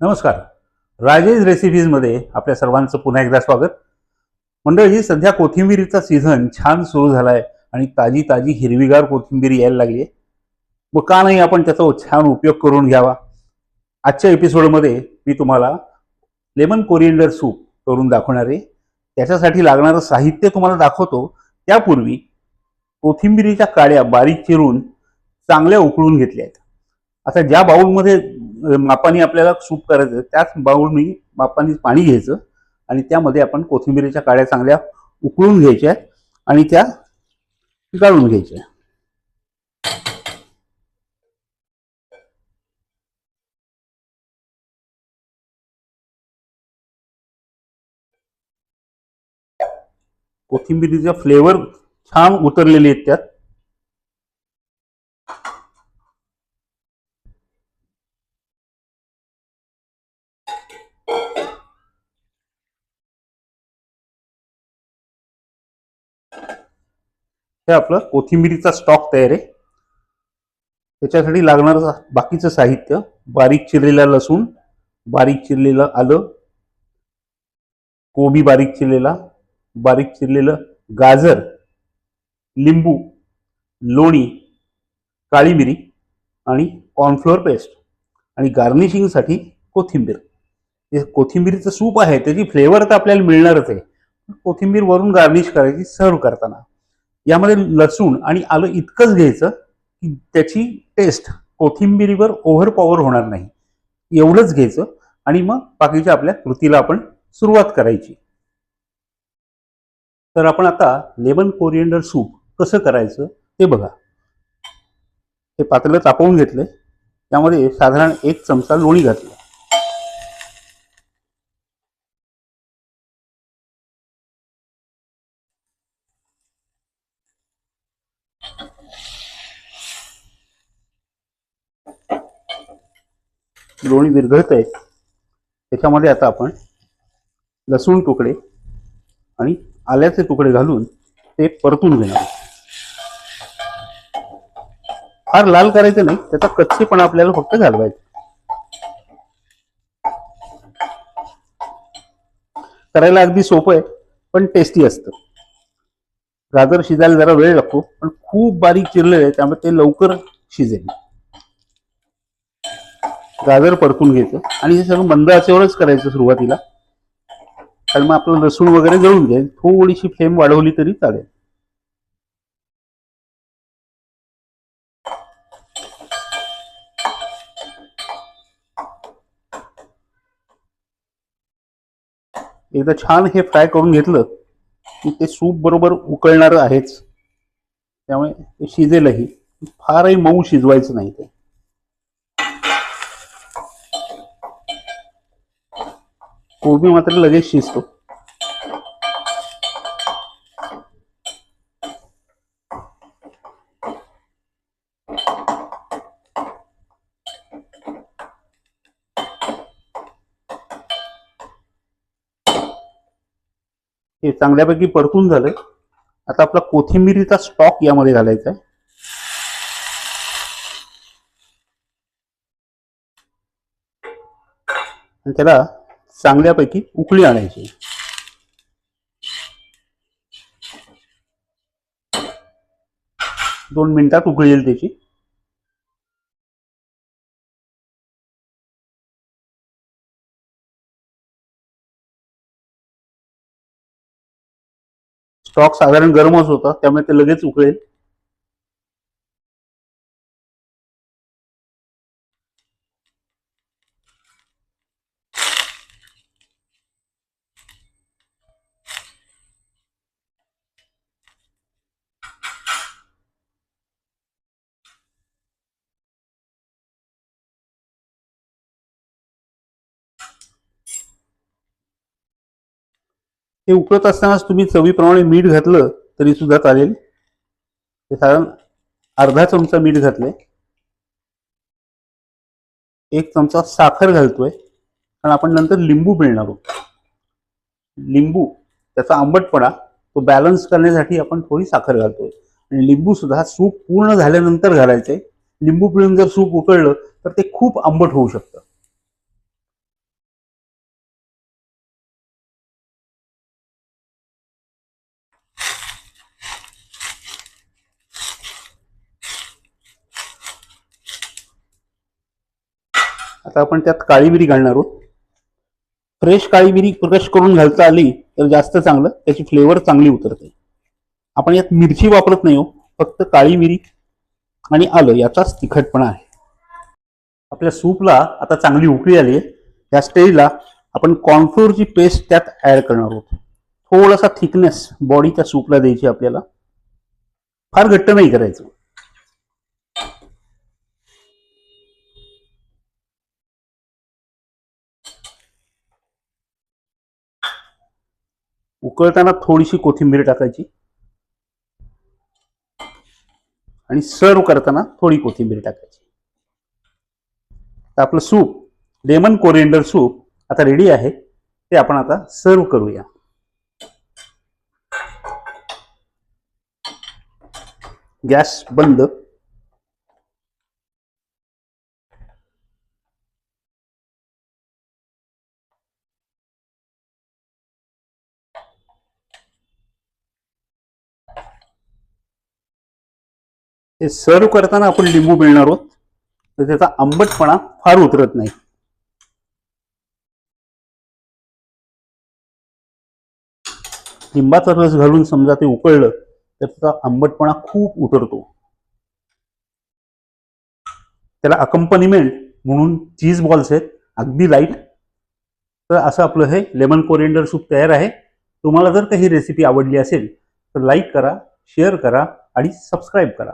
नमस्कार. राजेश रेसिपीजमध्ये आपल्या सर्वांचं पुन्हा एकदा स्वागत. मंडळी, सध्या कोथिंबीरीचा सीझन छान सुरू झालाय आणि ताजी ताजी हिरवीगार कोथिंबीर यायला लागली आहे. मग का नाही आपण त्याचा छान उपयोग करून घ्यावा. आजच्या एपिसोडमध्ये मी तुम्हाला लेमन कोरिएंडर सूप करून दाखवणार आहे. त्याच्यासाठी लागणारं साहित्य तुम्हाला दाखवतो. त्यापूर्वी कोथिंबीरीच्या काड्या बारीक चिरून चांगल्या उकळून घेतल्या आहेत. आता ज्या बाउलमध्ये मापाने आपल्याला सूप करायचं त्याच बाउलनी मापाने पाणी घ्यायचं आणि त्यामध्ये आपण कोथिंबीरीच्या काड्या चांगल्या उकळून घ्यायच्या आणि त्या गाळून घ्यायच्या. कोथिंबीरीचा फ्लेवर छान उतरलेले आहेत त्यात. हे आपलं कोथिंबीरीचा स्टॉक तयार आहे. त्याच्यासाठी लागणारं बाकीचं साहित्य: बारीक चिरलेला लसूण, बारीक चिरलेलं आलं, कोबी बारीक चिरलेला, बारीक चिरलेलं गाजर, लिंबू, लोणी, काळी मिरी आणि कॉर्नफ्लोअर पेस्ट आणि गार्निशिंगसाठी कोथिंबीर. जे कोथिंबीरीचं सूप आहे त्याची फ्लेवर तर आपल्याला मिळणारच आहे. कोथिंबीर वरून गार्निश करायची सर्व करताना. यामध्ये लसूण आणि आलं इतकंच घ्यायचं की त्याची टेस्ट कोथिंबीरीवर ओव्हरपॉवर होणार नाही, एवढंच घ्यायचं आणि मग बाकीच्या आपल्या कृतीला आपण सुरुवात करायची. तर आपण आता लेमन कोरिएंडर सूप कसं करायचं ते बघा. हे पातेलं तापवून घेतलंय. त्यामध्ये साधारण 1 चमचा लोणी घातलं. लोणी विरघळत आहे. त्याच्यामध्ये आता आपण लसूण तुकडे आणि आल्याचे तुकडे घालून ते परतून घेणार. फार लाल करायचं नाही, त्याचा कच्चेपणा आपल्याला फक्त घालवायचा. करायला अगदी सोपं आहे पण टेस्टी असतं. गाजर शिजायला जरा वेळ लागतो पण खूप बारीक चिरलेलं आहे त्यामुळे ते लवकर शिजेल. गाजर परतून घ्यायचं आणि हे सगळं मंद आचेवरच करायचं सुरुवातीला, कारण मग आपलं लसूण वगैरे जळून जाईल. थोडीशी फ्लेम वाढवली तरी चालेल. एकदा छान हे फ्राय करून घेतलं की ते सूप बरोबर उकळणार आहेच, त्यामुळे ते शिजेलही. फारही मऊ शिजवायचं नाही. ते कोबी मात्र लगेच शिजतो. हे चांगल्यापैकी परतून झालंय. आता आपला कोथिंबीरीचा स्टॉक यामध्ये घालायचा आहे. आणि त्याला चांगल्यापैकी उकळी आणायची. दोन मिनिटात उकळी येईल त्याची. स्टॉक साधारण गरमच होता त्यामुळे ते लगेच उकळेल. हे उकळत असतानाच तुम्ही चवीप्रमाणे मीठ घातलं तरी सुद्धा चालेल. हे साधारण अर्धा चमचा मीठ घातलंय. 1 चमचा साखर घालतोय कारण आपण नंतर लिंबू पिळणार आहोत. लिंबू त्याचा आंबटपणा तो बॅलन्स करण्यासाठी आपण थोडी साखर घालतोय. आणि लिंबू सुद्धा सूप पूर्ण झाल्यानंतर घालायचंय. लिंबू पिळून जर सूप उकळलं तर ते खूप आंबट होऊ शकतं. आता आपण त्यात काळी मिरी घालणार आहोत. फ्रेश काळी मिरी क्रश करून घालता आली तर जास्त चांगलं, त्याची फ्लेवर चांगली उतरते. आपण यात मिरची वापरत नाही हो, फक्त काळी मिरी आणि आलं याचाच तिखटपणा आहे. आपल्या सूपला आता चांगली उकळी आली आहे. या स्टेजला आपण कॉर्नफ्लोअरची पेस्ट त्यात ऍड करणार आहोत. थोडासा थिकनेस बॉडीच्या सूपला द्यायची आपल्याला, फार घट्ट नाही करायचं. उकळताना थोडीशी कोथिंबीर टाकायची आणि सर्व करताना थोडी कोथिंबीर टाकायची. तर आपलं सूप, लेमन कोरिएंडर सूप आता रेडी आहे. ते आपण आता सर्व करूया. गॅस बंद. हे सर्व करताना आपण लिंबू पिळणार आहोत, तर त्याचा आंबटपणा फार उतरत नाही. लिंबाचा रस घालून समजा ते उकळलं तर त्याचा आंबटपणा खूप उतरतो. त्याला अकंपनिमेंट म्हणून चीज बॉल्स आहेत, अगदी लाईट. तर असं आपलं हे लेमन कोरिएंडर सूप तयार आहे. तुम्हाला जर काही रेसिपी आवडली असेल तर लाईक करा, शेअर करा आणि सबस्क्राईब करा.